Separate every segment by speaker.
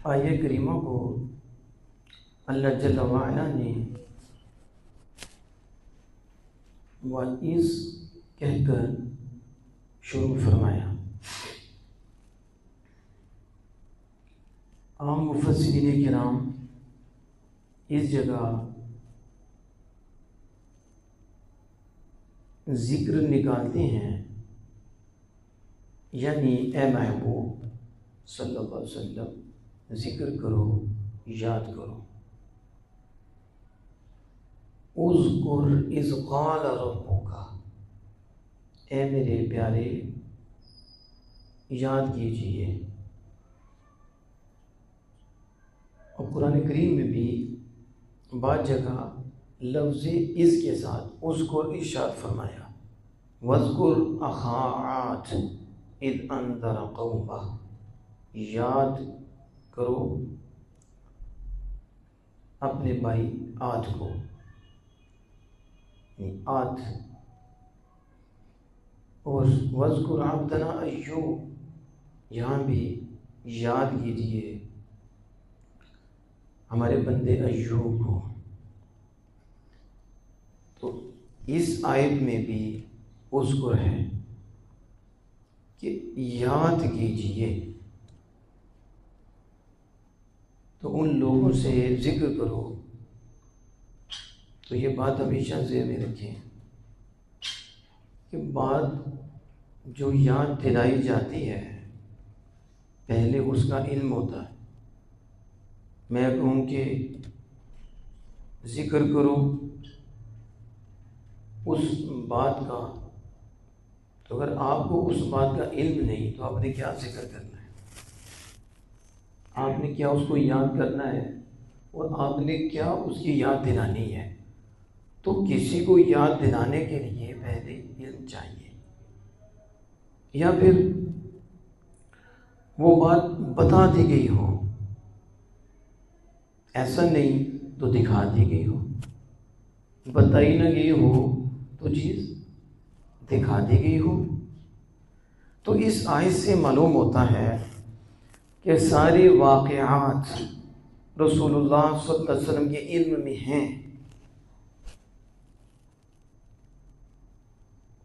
Speaker 1: آیہ کریمہ کو اللہ جل وعلا نے وَإِذْ کہہ کر شروع فرمایا۔ عام مفسرین کرام اس جگہ ذکر نکالتے ہیں، یعنی اے محبوب صلی اللہ علیہ وسلم ذکر کرو، یاد کرو۔ اذکر اذ قال ربک، اے میرے پیارے یاد کیجئے۔ اور قرآن کریم میں بھی بعض جگہ لفظ اذ کے ساتھ اذکر ارشاد فرمایا، وَاذْكُرْ أَخَا عَادٍ إِذْ أَنذَرَ قَوْمَهُ، یاد کرو اپنے بھائی عاد کو، عاد۔ اور وَاذْكُرْ عَبْدَنَا أَيُّوبَ، یہاں بھی یاد کیجئے ہمارے بندے ایوب کو۔ تو اس آیت میں بھی اذکر ہے کہ یاد کیجئے، تو ان لوگوں سے ذکر کرو۔ تو یہ بات ہمیشہ ذہن میں رکھیں کہ بات جو یاد دلائی جاتی ہے پہلے اس کا علم ہوتا ہے۔ میں کہوں کہ ذکر کرو اس بات کا، تو اگر آپ کو اس بات کا علم نہیں تو آپ نے کیا ذکر کرنا ہے، آپ نے کیا اس کو یاد کرنا ہے، اور آپ نے کیا اس کی یاد دلانی ہے۔ تو کسی کو یاد دلانے کے لیے پہلے علم چاہیے، یا پھر وہ بات بتا دی گئی ہو، ایسا نہیں تو دکھا دی گئی ہو، بتائی نہ گئی ہو تو چیز دکھا دی گئی ہو۔ تو اس آیت سے معلوم ہوتا ہے کہ سارے واقعات رسول اللہ صلی اللہ علیہ وسلم کے علم میں ہیں،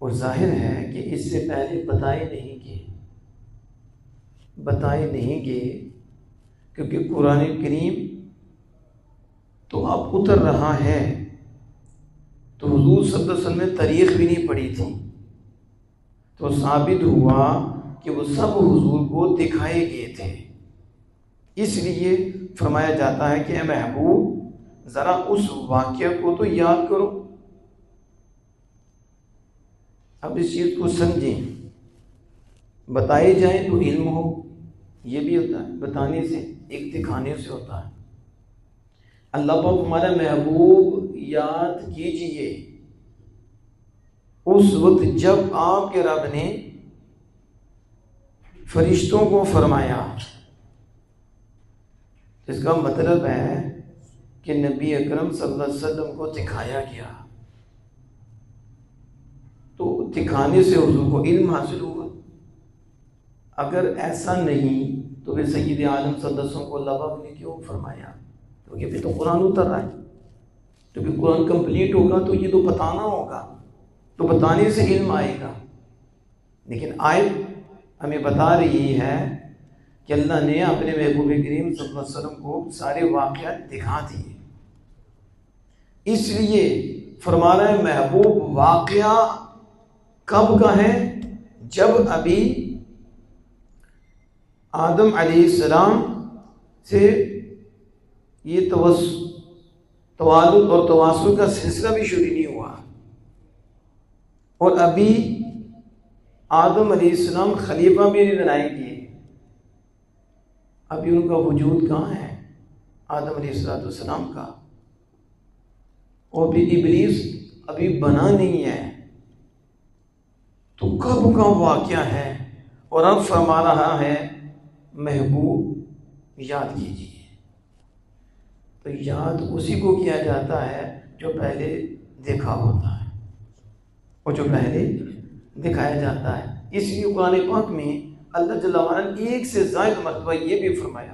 Speaker 1: اور ظاہر ہے کہ اس سے پہلے بتائے نہیں گئے، کیونکہ قرآن کریم تو اب اتر رہا ہے، تو حضور صلی اللہ علیہ وسلم نے تاریخ بھی نہیں پڑھی تھی، تو ثابت ہوا کہ وہ سب حضور کو دکھائے گئے تھے۔ اس لیے فرمایا جاتا ہے کہ اے محبوب ذرا اس واقعہ کو تو یاد کرو۔ اب اس چیز کو سمجھیں، بتائے جائیں تو علم ہو، یہ بھی ہوتا ہے، بتانے سے ایک دکھانے سے ہوتا ہے۔ اللہ پاک ہمارا محبوب یاد کیجئے اس وقت جب آپ کے رب نے فرشتوں کو فرمایا، اس کا مطلب ہے کہ نبی اکرم صلی اللہ علیہ وسلم کو دکھایا گیا، تو دکھانے سے حضور کو علم حاصل ہوا۔ اگر ایسا نہیں تو پھر سید عالم صلی اللہ علیہ وسلم کو اللہ پاک نے کیوں فرمایا؟ کیونکہ پھر تو قرآن اتر رہا ہے، تو پھر قرآن کمپلیٹ ہوگا تو یہ تو بتانا ہوگا، تو بتانے سے علم آئے گا۔ لیکن آیت ہمیں بتا رہی ہے کہ اللہ نے اپنے محبوب کریم صلی اللہ علیہ وسلم کو سارے واقعات دکھا دیے، اس لیے فرما رہا ہے محبوب واقعہ کب کا ہے؟ جب ابھی آدم علیہ السلام سے یہ توالد اور تواصل کا سلسلہ بھی شروع نہیں ہوا، اور ابھی آدم علیہ السلام خلیفہ بھی نہیں بنائے گئے، ابھی ان کا وجود کہاں ہے آدم علیہ السلام کا، اور بھی ابلیس ابھی بنا نہیں ہے۔ تو کب کا واقعہ ہے، اور اب فرما رہا ہے محبوب یاد کیجیے۔ تو یاد اسی کو کیا جاتا ہے جو پہلے دیکھا ہوتا ہے اور جو پہلے دکھایا جاتا ہے۔ اس لیے قرآن پاک میں اللہ جل وعلا نے ایک سے زائد مرتبہ یہ بھی فرمایا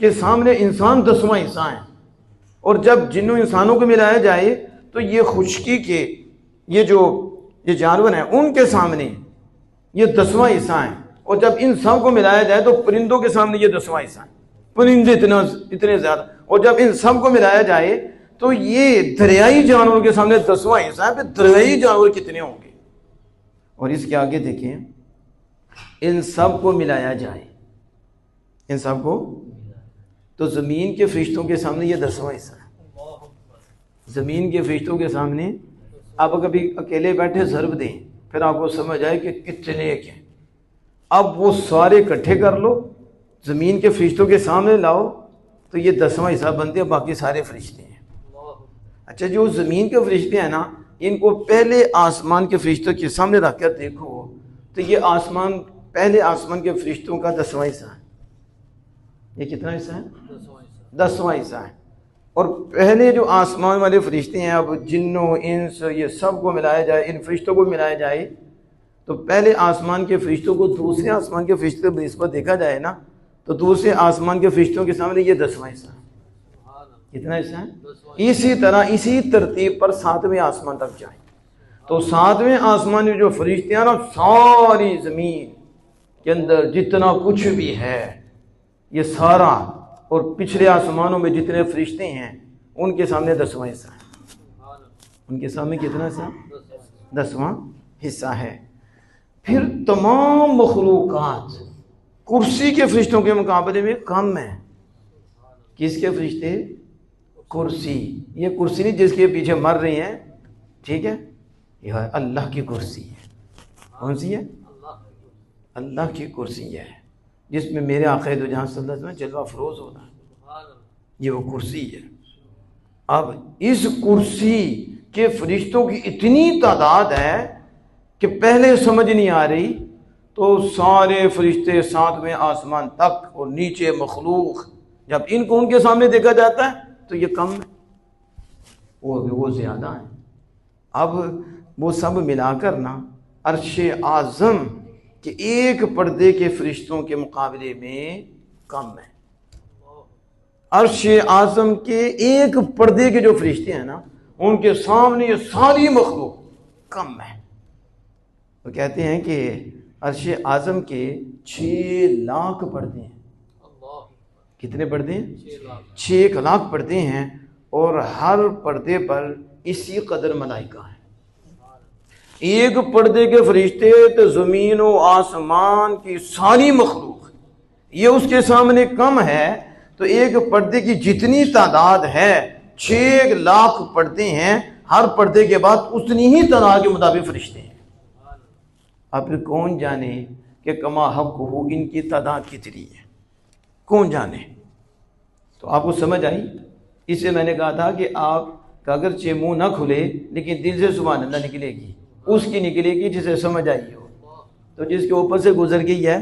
Speaker 1: کے سامنے انسان 10واں حصہ ہیں، اور جب جنوں انسانوں کو ملایا جائے تو یہ خشکی کے یہ جانور ہیں ان کے سامنے یہ 10واں حصہ ہیں، اور جب ان سب کو ملایا جائے تو پرندوں کے سامنے یہ 10واں حصہ ہیں، پرندے اتنے زیادہ، اور جب ان سب کو ملایا جائے تو یہ دریائی جانوروں کے سامنے 10واں حصہ ہے، پھر دریائی جانور کتنے ہوں گے؟ اور اس کے آگے دیکھیں، ان سب کو ملایا جائے، ان سب کو، تو زمین کے فرشتوں کے سامنے یہ 10واں حصہ ہے۔ زمین کے فرشتوں کے سامنے آپ کبھی اکیلے بیٹھے ضرب دیں، پھر آپ کو سمجھ آئے کہ کتنے ایک ہیں، اب وہ سارے اکٹھے کر لو، زمین کے فرشتوں کے سامنے لاؤ تو یہ 10واں حصہ بنتے ہیں، باقی سارے فرشتے ہیں۔ اچھا، جو زمین کے فرشتے ہیں نا، ان کو پہلے آسمان کے فرشتوں کے سامنے رکھ کر دیکھو تو یہ پہلے آسمان کے فرشتوں کا 10واں حصہ ہے۔ یہ کتنا حصہ ہے؟ 10واں حصہ ہے۔ اور پہلے جو آسمان والے فرشتے ہیں، اب جنوں انس یہ سب کو ملایا جائے، ان فرشتوں کو ملایا جائے تو پہلے آسمان کے فرشتوں کو دوسرے آسمان کے فرشتوں کی نسبت دیکھا جائے نا، تو دوسرے آسمان کے فرشتوں کے سامنے یہ 10واں حصہ ہے۔ کتنا حصہ ہے؟ اسی طرح اسی ترتیب پر 7ویں آسمان تک جائیں تو 7ویں آسمان میں جو فرشتے ہیں نا، ساری زمین کے اندر جتنا کچھ بھی ہے یہ سارا، اور پچھلے آسمانوں میں جتنے فرشتے ہیں ان کے سامنے 10واں حصہ ہے۔ ان کے سامنے کتنا حصہ؟ 10واں حصہ ہے۔ پھر تمام مخلوقات کرسی کے فرشتوں کے مقابلے میں کم ہیں۔ کس کے فرشتے؟ کرسی، یہ کرسی نہیں جس کے پیچھے مر رہی ہیں، ٹھیک ہے، یہ اللہ کی کرسی ہے۔ کون سی ہے؟ اللہ کی کرسی ہے، جس میں میرے آقا دو جہاں صلی اللہ علیہ وسلم جلوہ افروز ہوتا ہے، یہ وہ کرسی ہے۔ اب اس کرسی کے فرشتوں کی اتنی تعداد ہے کہ پہلے سمجھ نہیں آ رہی، تو سارے فرشتے 7ویں آسمان تک اور نیچے مخلوق، جب ان کو ان کے سامنے دیکھا جاتا ہے تو یہ کم ہے، وہ زیادہ ہیں۔ اب وہ سب ملا کر نا عرش اعظم کہ ایک پردے کے فرشتوں کے مقابلے میں کم ہے۔ عرش اعظم کے ایک پردے کے جو فرشتے ہیں نا، ان کے سامنے یہ ساری مخلوق کم ہے۔ وہ کہتے ہیں کہ عرش اعظم کے 6 لاکھ پردے ہیں۔ کتنے پردے ہیں؟ 6 لاکھ پردے ہیں، اور ہر پردے پر اسی قدر ملائکہ ہیں۔ ایک پردے کے فرشتے تو زمین و آسمان کی ساری مخلوق، یہ اس کے سامنے کم ہے، تو ایک پردے کی جتنی تعداد ہے 6 لاکھ پردے ہیں، ہر پردے کے بعد اتنی ہی تعداد کے مطابق فرشتے ہیں۔ اب پھر کون جانے کہ کما حق ہو ان کی تعداد کتنی ہے، کون جانے؟ تو آپ کو سمجھ آئی؟ اس سے میں نے کہا تھا کہ آپ کا اگرچہ منہ نہ کھلے لیکن دل سے سبحان اللہ نکلے گی، اس کی نکلے گی جسے سمجھ آئی ہو۔ تو جس کے اوپر سے گزر گئی ہے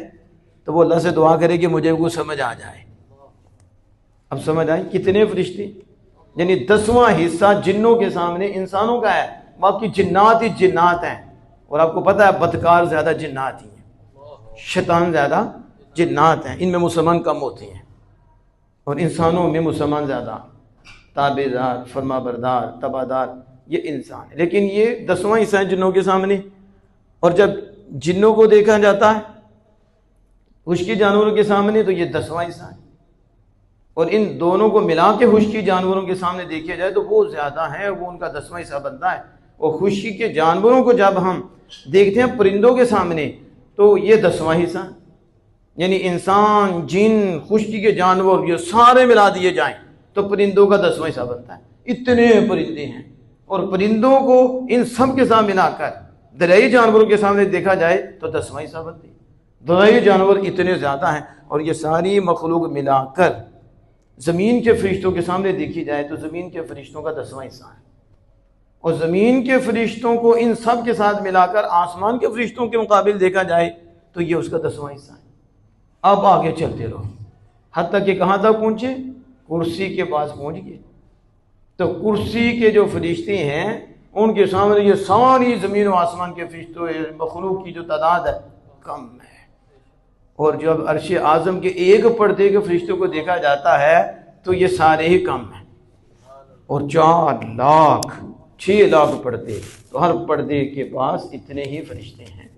Speaker 1: تو وہ اللہ سے دعا کرے کہ مجھے وہ سمجھ آ جائے۔ اب سمجھ آئی کتنے فرشتے؟ یعنی 10واں حصہ جنوں کے سامنے انسانوں کا ہے، باقی جنات ہی جنات ہیں، اور آپ کو پتہ ہے بدکار زیادہ جنات ہی ہیں، شیطان زیادہ جنات ہیں، ان میں مسلمان کم ہوتے ہیں، اور انسانوں میں مسلمان زیادہ، تابع دار، فرما بردار، تبادار، یہ انسان ہے۔ لیکن یہ 10واں حصہ ہے جنوں کے سامنے، اور جب جنوں کو دیکھا جاتا ہے خشکی جانوروں کے سامنے تو یہ 10واں حصہ ہے، اور ان دونوں کو ملا کے خشکی جانوروں کے سامنے دیکھا جائے تو وہ زیادہ ہیں، وہ ان کا 10واں حصہ بنتا ہے۔ اور خشکی کے جانوروں کو جب ہم دیکھتے ہیں پرندوں کے سامنے تو یہ 10واں حصہ ہے، یعنی انسان، جن، خشکی کے جانور یہ سارے ملا دیے جائیں تو پرندوں کا 10واں حصہ بنتا ہے۔ اتنے پرندے ہیں، اور پرندوں کو ان سب کے ساتھ ملا کر دریائی جانوروں کے سامنے دیکھا جائے تو 10واں حصہ بنتی ہے۔ دریائی جانور اتنے زیادہ ہیں، اور یہ ساری مخلوق ملا کر زمین کے فرشتوں کے سامنے دیکھی جائے تو زمین کے فرشتوں کا 10واں حصہ ہے، اور زمین کے فرشتوں کو ان سب کے ساتھ ملا کر آسمان کے فرشتوں کے مقابل دیکھا جائے تو یہ اس کا 10واں حصہ ہے۔ اب آگے چلتے رہو، حتیٰ کہ کہاں تک پہنچے؟ کرسی کے پاس پہنچ گئے، تو کرسی کے جو فرشتے ہیں ان کے سامنے یہ ساری زمین و آسمان کے فرشتوں مخلوق کی جو تعداد ہے کم ہے۔ اور جب عرش اعظم کے ایک پردے کے فرشتوں کو دیکھا جاتا ہے تو یہ سارے ہی کم ہیں، اور 4 لاکھ 6 لاکھ پردے، تو ہر پردے کے پاس اتنے ہی فرشتے ہیں۔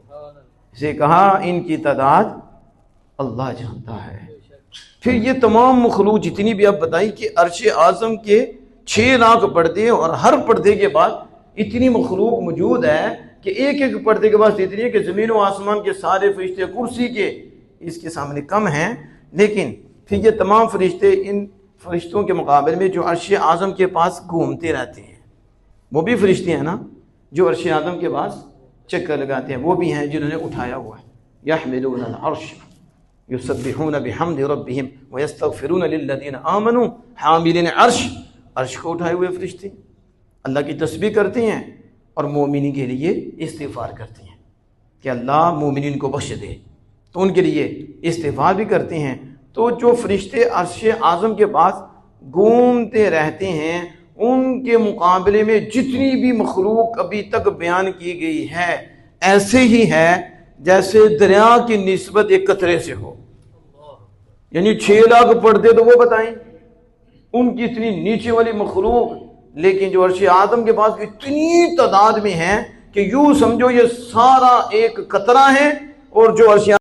Speaker 1: اسے کہا ان کی تعداد اللہ جانتا ہے۔ پھر یہ تمام مخلوق جتنی بھی آپ بتائی کہ عرش اعظم کے 6 لاکھ پردے، اور ہر پردے کے بعد اتنی مخلوق موجود ہے کہ ایک ایک پردے کے بعد اتنی ہے کہ زمین و آسمان کے سارے فرشتے کرسی کے اس کے سامنے کم ہیں، لیکن پھر یہ تمام فرشتے ان فرشتوں کے مقابلے میں جو عرش اعظم کے پاس گھومتے رہتے ہیں، وہ بھی فرشتے ہیں نا جو عرش اعظم کے پاس چکر لگاتے ہیں، وہ بھی ہیں جنہوں نے اٹھایا ہوا ہے۔ یحملون العرش یسبحون بحمد ربہم ویستغفرون للذین آمنوا، حاملین عرش کو اٹھائے ہوئے فرشتے اللہ کی تسبیح کرتے ہیں اور مومنین کے لیے استغفار کرتے ہیں کہ اللہ مومنین کو بخش دے، تو ان کے لیے استغفار بھی کرتے ہیں۔ تو جو فرشتے عرش اعظم کے پاس گھومتے رہتے ہیں ان کے مقابلے میں جتنی بھی مخلوق ابھی تک بیان کی گئی ہے ایسے ہی ہے جیسے دریا کی نسبت ایک قطرے سے ہو، یعنی 6 لاکھ پردے تو وہ بتائیں ان کی اتنی نیچے والی مخلوق، لیکن جو عرش اعظم کے پاس اتنی تعداد میں ہے کہ یوں سمجھو یہ سارا ایک قطرہ ہے، اور جو عرش